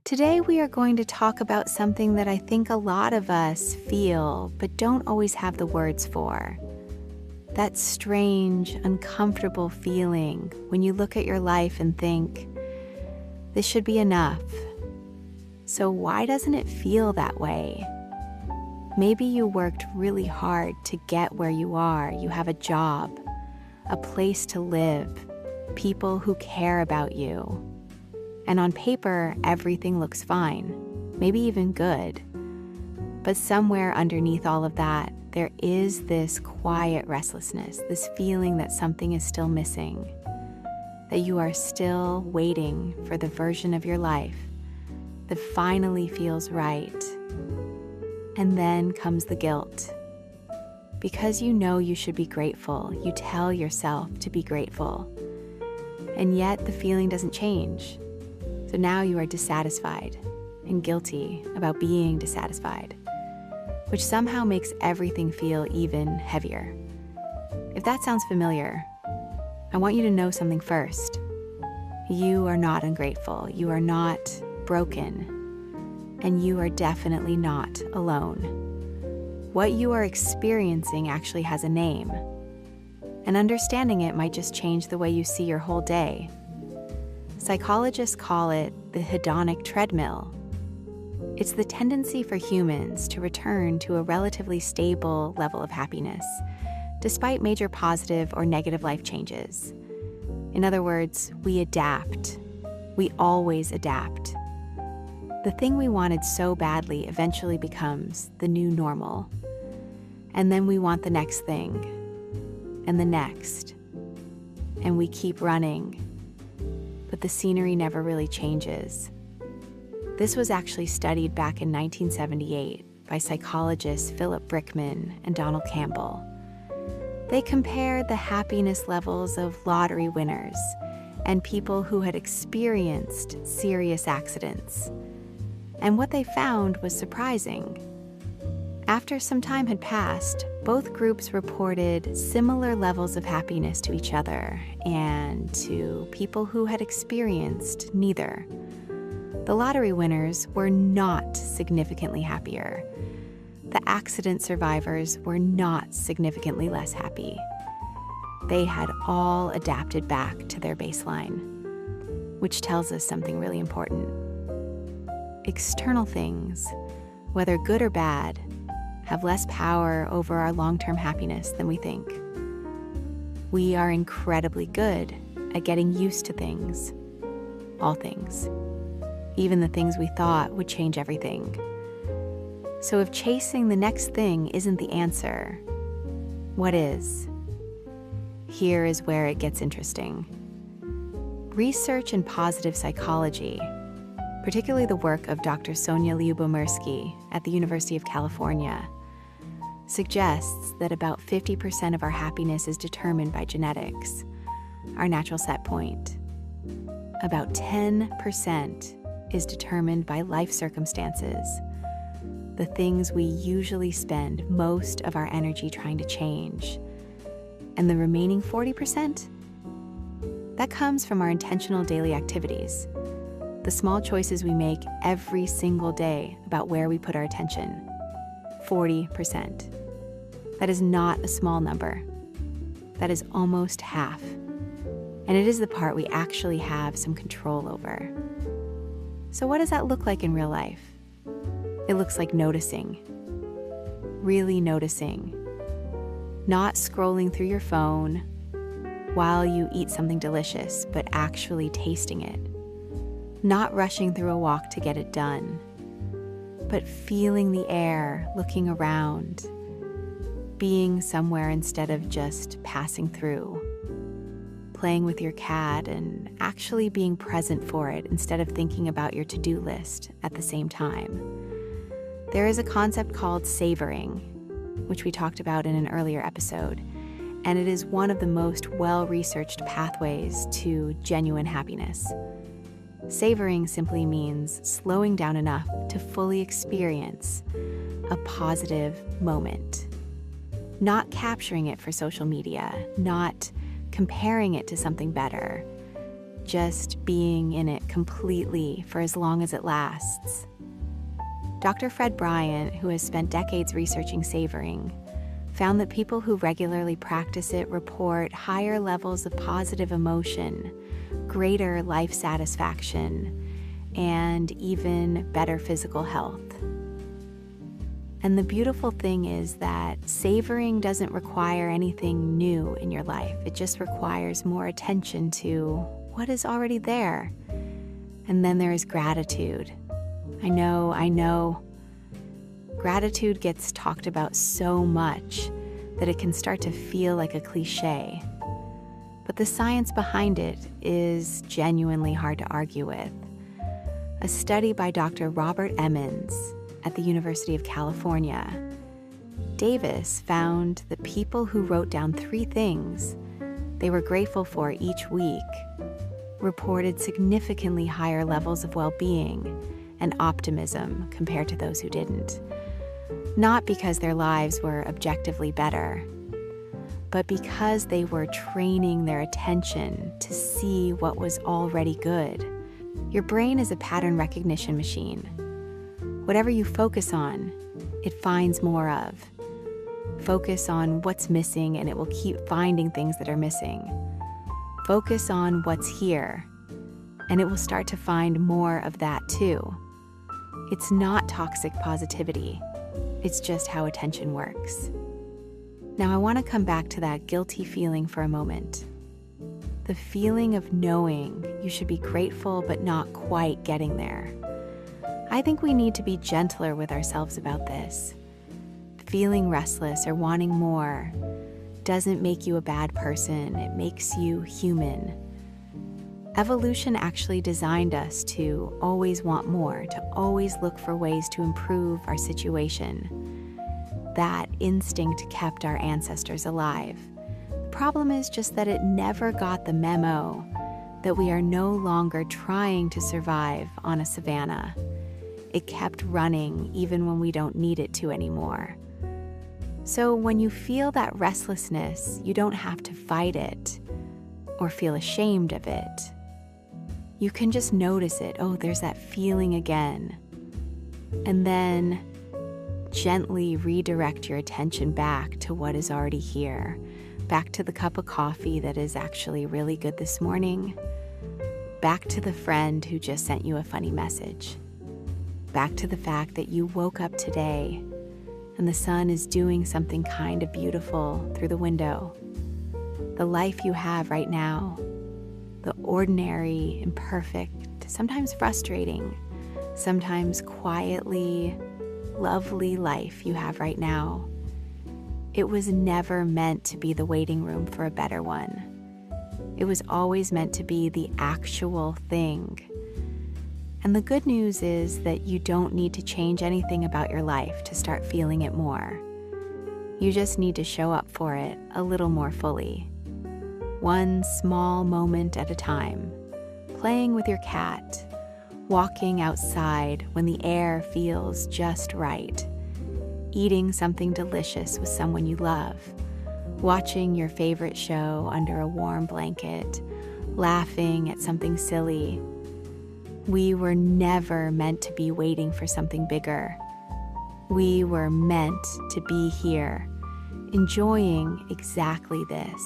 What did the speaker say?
Today we are going to talk about something that I think a lot of us feel but don't always have the words for. That strange, uncomfortable feeling when you look at your life and think, this should be enough. So why doesn't it feel that way? Maybe you worked really hard to get where you are. You have a job, a place to live, people who care about you. And on paper, everything looks fine, maybe even good. But somewhere underneath all of that, there is this quiet restlessness, this feeling that something is still missing, that you are still waiting for the version of your life that finally feels right. And then comes the guilt. Because you know you should be grateful, you tell yourself to be grateful. And yet the feeling doesn't change. So now you are dissatisfied and guilty about being dissatisfied, which somehow makes everything feel even heavier. If that sounds familiar, I want you to know something first. You are not ungrateful. You are not broken. And you are definitely not alone. What you are experiencing actually has a name, and understanding it might just change the way you see your whole day. Psychologists call it the hedonic treadmill. It's the tendency for humans to return to a relatively stable level of happiness, despite major positive or negative life changes. In other words, we adapt. We always adapt. The thing we wanted so badly eventually becomes the new normal. And then we want the next thing, and the next. And we keep running. But the scenery never really changes. This was actually studied back in 1978 by psychologists Philip Brickman and Donald Campbell. They compared the happiness levels of lottery winners and people who had experienced serious accidents. And what they found was surprising. After some time had passed, both groups reported similar levels of happiness to each other and to people who had experienced neither. The lottery winners were not significantly happier. The accident survivors were not significantly less happy. They had all adapted back to their baseline, which tells us something really important. External things, whether good or bad, have less power over our long-term happiness than we think. We are incredibly good at getting used to things, all things, even the things we thought would change everything. So if chasing the next thing isn't the answer, what is? Here is where it gets interesting. Research in positive psychology, particularly the work of Dr. Sonia Lyubomirsky at the University of California, suggests that about 50% of our happiness is determined by genetics, our natural set point. About 10% is determined by life circumstances, the things we usually spend most of our energy trying to change. And the remaining 40%? That comes from our intentional daily activities, the small choices we make every single day about where we put our attention. 40%. That is not a small number. That is almost half. And it is the part we actually have some control over. So what does that look like in real life? It looks like noticing. Really noticing. Not scrolling through your phone while you eat something delicious, but actually tasting it. Not rushing through a walk to get it done, but feeling the air, looking around, being somewhere instead of just passing through, playing with your cat and actually being present for it instead of thinking about your to-do list at the same time. There is a concept called savoring, which we talked about in an earlier episode, and it is one of the most well-researched pathways to genuine happiness. Savoring simply means slowing down enough to fully experience a positive moment. Not capturing it for social media, not comparing it to something better, just being in it completely for as long as it lasts. Dr. Fred Bryant, who has spent decades researching savoring, found that people who regularly practice it report higher levels of positive emotion, greater life satisfaction, and even better physical health. And the beautiful thing is that savoring doesn't require anything new in your life. It just requires more attention to what is already there. And then there is gratitude. I know. Gratitude gets talked about so much that it can start to feel like a cliche. But the science behind it is genuinely hard to argue with. A study by Dr. Robert Emmons at the University of California, Davis found that people who wrote down 3 things they were grateful for each week reported significantly higher levels of well-being and optimism compared to those who didn't. Not because their lives were objectively better, but because they were training their attention to see what was already good. Your brain is a pattern recognition machine. Whatever you focus on, it finds more of. Focus on what's missing and it will keep finding things that are missing. Focus on what's here and it will start to find more of that too. It's not toxic positivity. It's just how attention works. Now I want to come back to that guilty feeling for a moment. The feeling of knowing you should be grateful but not quite getting there. I think we need to be gentler with ourselves about this. Feeling restless or wanting more doesn't make you a bad person, it makes you human. Evolution actually designed us to always want more, to always look for ways to improve our situation. That instinct kept our ancestors alive. The problem is just that it never got the memo that we are no longer trying to survive on a savanna. It kept running even when we don't need it to anymore. So when you feel that restlessness, you don't have to fight it or feel ashamed of it. You can just notice it. Oh, there's that feeling again. And then gently redirect your attention back to what is already here, back to the cup of coffee that is actually really good this morning, back to the friend who just sent you a funny message, back to the fact that you woke up today and the sun is doing something kind of beautiful through the window. The life you have right now, the ordinary, imperfect, sometimes frustrating, sometimes quietly lovely life you have right now. It was never meant to be the waiting room for a better one. It was always meant to be the actual thing. And the good news is that you don't need to change anything about your life to start feeling it more. You just need to show up for it a little more fully. One small moment at a time. Playing with your cat, walking outside when the air feels just right, eating something delicious with someone you love, watching your favorite show under a warm blanket, laughing at something silly. We were never meant to be waiting for something bigger. We were meant to be here, enjoying exactly this.